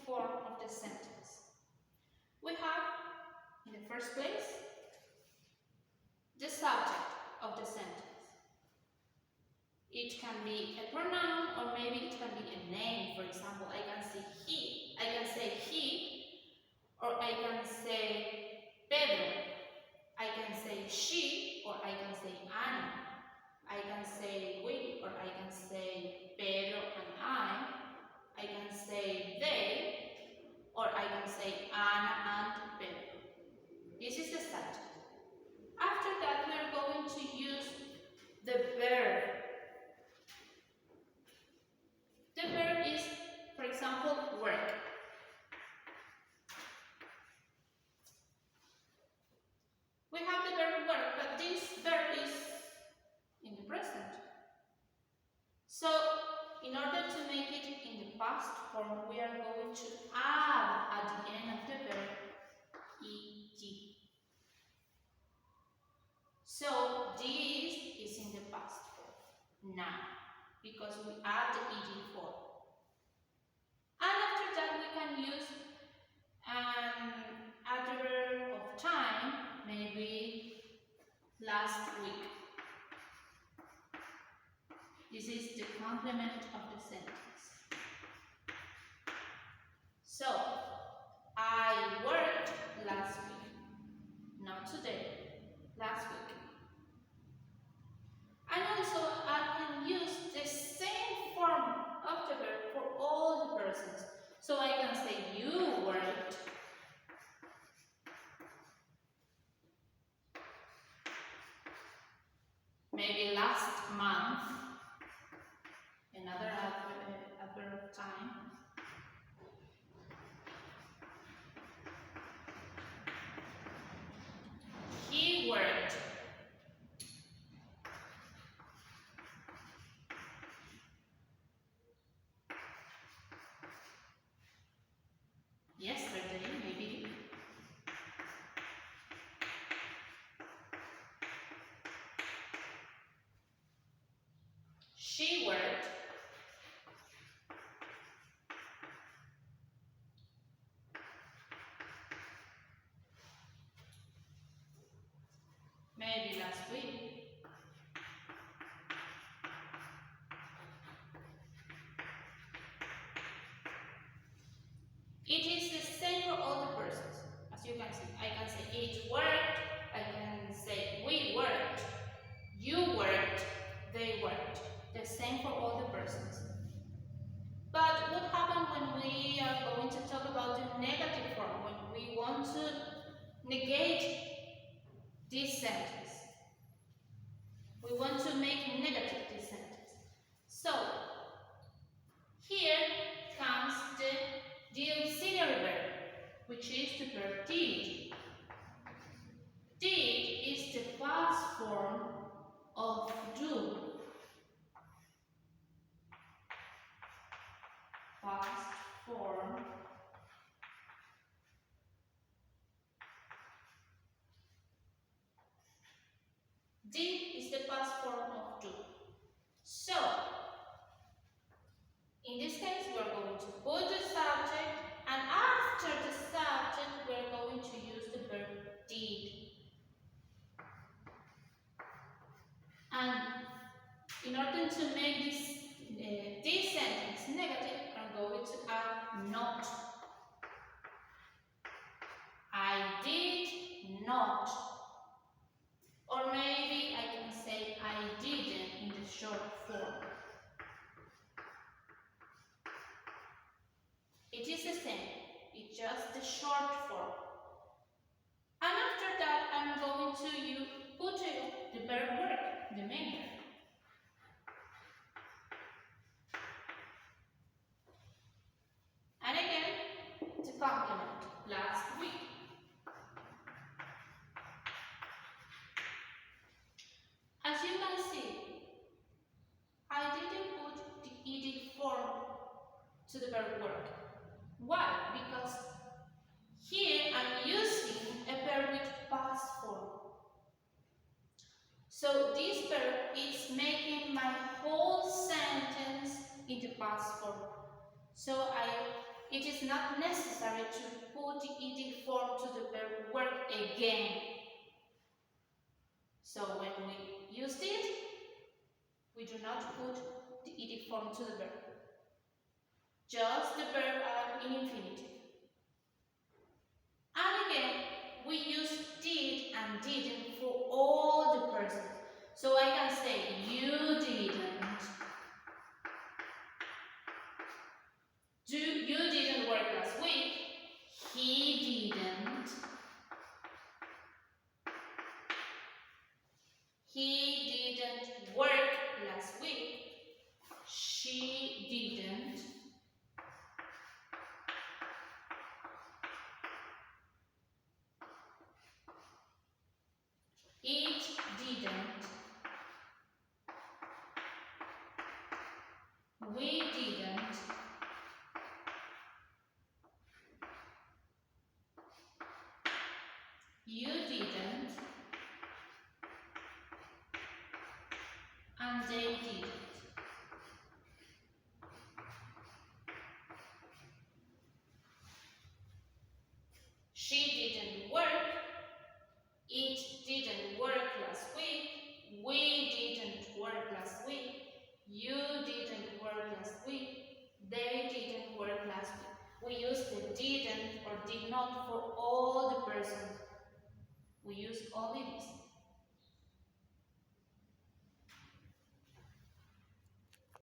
form of the sentence. We have, in the first place, the subject of the sentence. It can be a pronoun or maybe it can be a name. For example, I can say he, or I can say Pedro. I can say she, or I can say Ana. I can say we, or I can say Pedro and I. I can say they, or I can say Ana and Pedro. This is the subject. After that, we are going to use the verb. The verb is, for example, work. We have the verb work, but this verb is in the present. So, in order to make it in the past form, we are going to add at the end of the verb ed. So, this is in the past form now, because we add the ed form. And after that, we can use an adverb of time, maybe last week. This is the complement of the sentence. So, I worked last week, not today, last week. And also, I can use the same form of the verb for all the persons. So, I can say you worked. Maybe last month. Another adverb of time. He worked. Yesterday, maybe. She worked. Maybe last week. It is the same for all the persons. As you can see, I can say it worked, I can say we worked, you worked, they worked. The same for all the persons. But what happens when we are going to talk about the negative form, when we want to negate this sentence? We want to make negative this sentence. So, here comes the auxiliary verb, which is the verb did. Did is the past form of do. Past form did is the past form of do. So, in this case, we are going to put the subject, and after the subject, we are going to use the verb did. And in order to make this sentence negative, I'm going to add not. I did not. Or maybe I can say I didn't in the short form. It is the same, it's just the short form. And after that, I'm going to put the verb work, the main verb. And again, to complement last week. As you can see, I didn't put the ed form to the verb work. Why? Because here I'm using a verb with past form. So this verb is making my whole sentence into past form. So it is not necessary to put the ed form to the verb work again. So when we use it, we do not put the ed form to the verb. Just the verb in infinitive. And again, we use did and didn't for all the persons. So I can say, you didn't. You didn't work last week. He didn't. He didn't work last week. She didn't. It didn't. We didn't. You didn't. And they didn't. She didn't work. It didn't work last week. We didn't work last week. You didn't work last week. They didn't work last week. We use the didn't or did not for all the persons. We use only this.